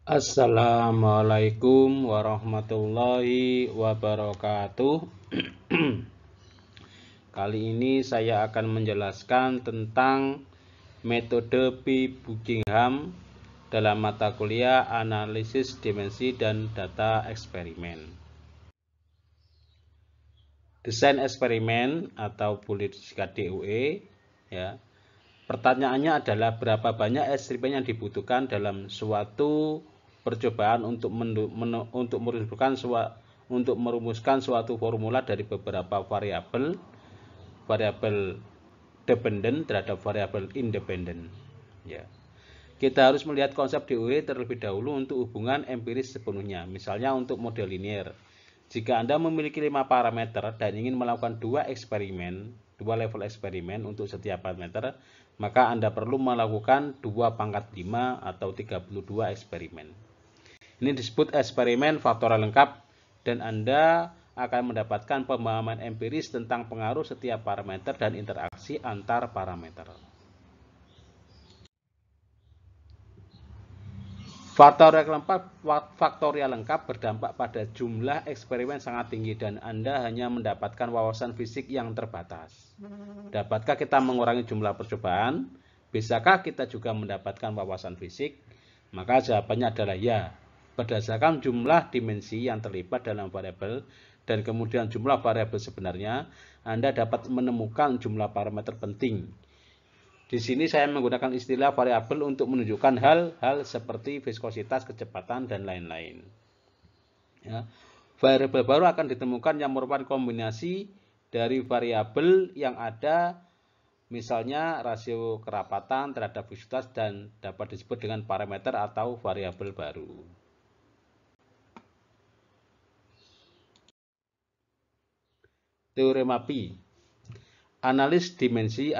Assalamualaikum warahmatullahi wabarakatuh. Kali ini saya akan menjelaskan tentang metode P. Buckingham dalam mata kuliah analisis dimensi dan data eksperimen. Desain eksperimen atau boleh disingkat DOE ya. Pertanyaannya adalah berapa banyak eksperimen yang dibutuhkan dalam suatu percobaan untuk merumuskan suatu formula dari beberapa variabel dependen terhadap variabel independen. Ya. Kita harus melihat konsep DOE terlebih dahulu untuk hubungan empiris sepenuhnya. Misalnya untuk model linear. Jika Anda memiliki 5 parameter dan ingin melakukan dua level eksperimen untuk setiap parameter, maka Anda perlu melakukan 2⁵ atau 32 eksperimen. Ini disebut eksperimen faktorial lengkap dan Anda akan mendapatkan pemahaman empiris tentang pengaruh setiap parameter dan interaksi antar parameter. Faktorial lengkap berdampak pada jumlah eksperimen sangat tinggi dan Anda hanya mendapatkan wawasan fisik yang terbatas. Dapatkah kita mengurangi jumlah percobaan? Bisakah kita juga mendapatkan wawasan fisik? Maka jawabannya adalah ya. Berdasarkan jumlah dimensi yang terlibat dalam variabel dan kemudian jumlah variabel sebenarnya, Anda dapat menemukan jumlah parameter penting. Di sini saya menggunakan istilah variabel untuk menunjukkan hal-hal seperti viskositas, kecepatan, dan lain-lain. Ya. Variabel baru akan ditemukan yang merupakan kombinasi dari variabel yang ada, misalnya rasio kerapatan terhadap viskositas, dan dapat disebut dengan parameter atau variabel baru. Teorema Pi. Analisis dimensi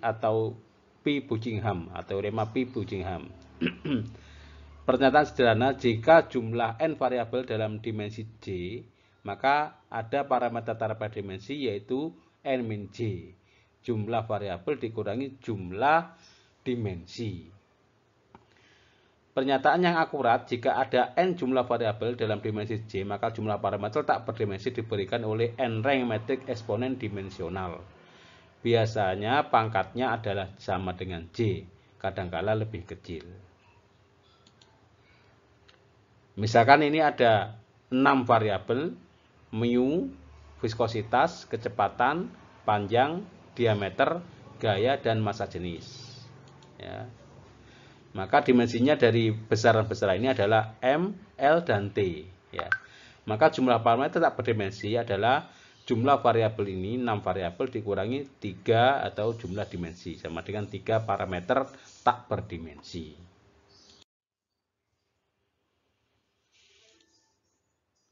atau P. Buckingham atau teorema P. Buckingham. Pernyataan sederhana, jika jumlah n variabel dalam dimensi J, maka ada parameter tanpa dimensi yaitu n-j. Jumlah variabel dikurangi jumlah dimensi. Pernyataan yang akurat, jika ada n jumlah variabel dalam dimensi J, maka jumlah parameter tak berdimensi diberikan oleh n rank metrik eksponen dimensional. Biasanya pangkatnya adalah sama dengan J, kadangkala lebih kecil. Misalkan ini ada 6 variabel, mu, viskositas, kecepatan, panjang, diameter, gaya, dan massa jenis. Ya. Maka dimensinya dari besaran-besaran ini adalah M, L, dan T. Ya. Maka jumlah parameter tak berdimensi adalah jumlah variabel ini, 6 variabel dikurangi 3 atau jumlah dimensi, sama dengan 3 parameter tak berdimensi.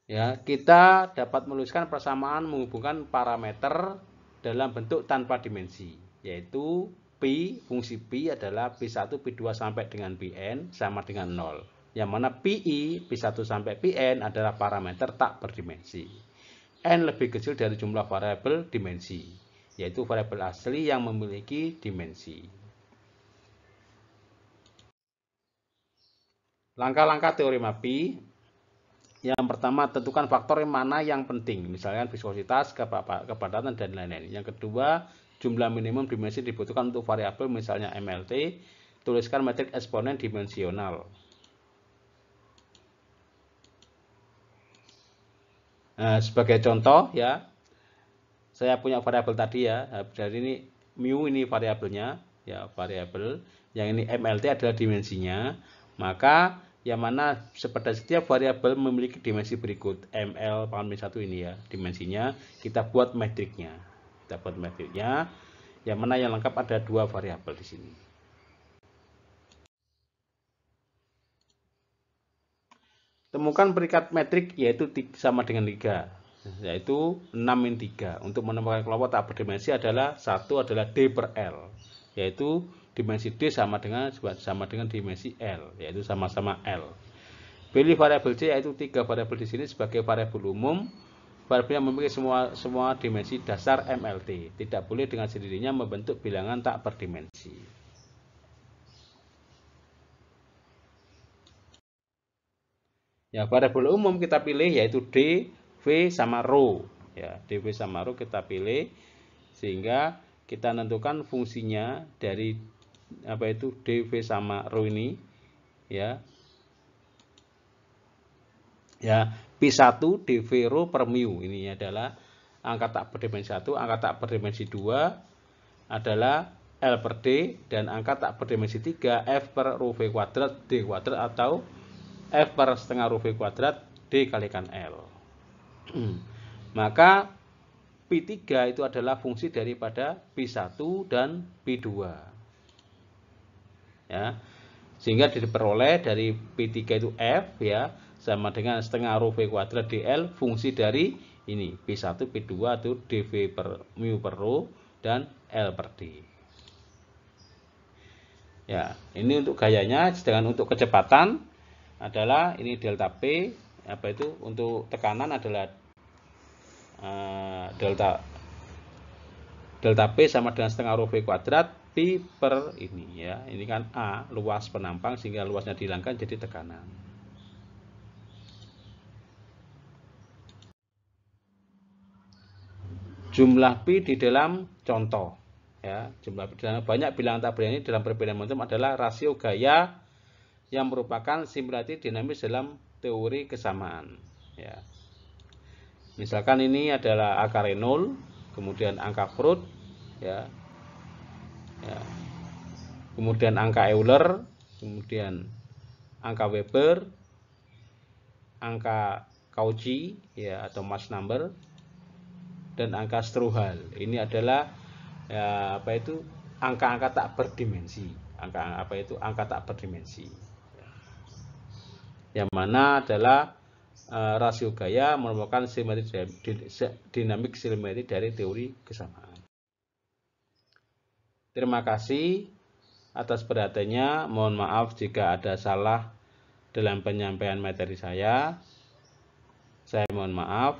Ya, kita dapat menuliskan persamaan menghubungkan parameter dalam bentuk tanpa dimensi, yaitu Pi, fungsi Pi adalah Pi1, Pi2 sampai dengan Pn sama dengan 0. Yang mana Pi, Pi1 sampai Pn adalah parameter tak berdimensi. N lebih kecil dari jumlah variabel dimensi, yaitu variabel asli yang memiliki dimensi. Langkah-langkah teorema Pi. Yang pertama, tentukan faktor yang mana yang penting, misalnya viskositas, kepadatan, dan lain-lain. Yang kedua, jumlah minimum dimensi dibutuhkan untuk variabel, misalnya MLT. Tuliskan metrik eksponen dimensional. Nah, sebagai contoh ya, saya punya variabel tadi ya. Dari ini mu ini variabelnya, ya variabel. Yang ini MLT adalah dimensinya. Maka yang mana pada setiap variabel memiliki dimensi berikut, ML pangkat 1 ini ya dimensinya. Kita buat metriknya. Yang mana yang lengkap ada 2 variabel di sini. Temukan peringkat metrik yaitu sama dengan 3, yaitu 6-3. Untuk menemukan kelompok tak berdimensi adalah 1 adalah D per L, yaitu dimensi D sama dengan dimensi L, yaitu sama-sama L. Pilih variabel C, yaitu 3 variabel di sini sebagai variabel umum. Variabel yang memiliki semua dimensi dasar MLT. Tidak boleh dengan sendirinya membentuk bilangan tak berdimensi. Ya, variabel umum kita pilih yaitu dv sama rho. Ya, dv sama rho kita pilih sehingga kita tentukan fungsinya dari apa itu dv sama rho ini, ya. Ya, P1 dv rho per mu ini adalah angka tak berdimensi 1, angka tak berdimensi 2 adalah L per D, dan angka tak berdimensi 3 F per rho V kuadrat D kuadrat atau F per setengah rho V kuadrat D kalikan L. Maka P3 itu adalah fungsi daripada P1 dan P2. Ya. Sehingga diperoleh dari P3 itu F, ya, sama dengan setengah rho V kuadrat DL, fungsi dari ini P1 P2 itu dV per mu per rho dan L per D. Ya, ini untuk gayanya. Sedangkan untuk kecepatan adalah ini delta P, apa itu untuk tekanan adalah delta P sama dengan setengah rho V kuadrat P per ini, ya. Ini kan A, luas penampang, sehingga luasnya dihilangkan jadi tekanan. Jumlah pi di dalam contoh, ya. Jumlah pi dalam banyak bilangan tak bernilai dalam perbedaan momentum adalah rasio gaya yang merupakan similarity dinamis dalam teori kesamaan, ya. Misalkan ini adalah akar Reynolds, kemudian angka Freud, ya. Ya. Kemudian angka Euler, kemudian angka Weber, angka Cauchy, ya, atau mass number, dan angka Strouhal. Ini adalah, ya, apa itu angka-angka tak berdimensi, angka tak berdimensi, yang mana adalah rasio gaya merupakan dinamik simetri dari teori kesamaan. Terima kasih atas perhatiannya. Mohon maaf jika ada salah dalam penyampaian materi saya. Saya mohon maaf.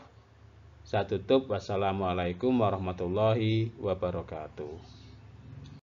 Saya tutup. Wassalamualaikum warahmatullahi wabarakatuh.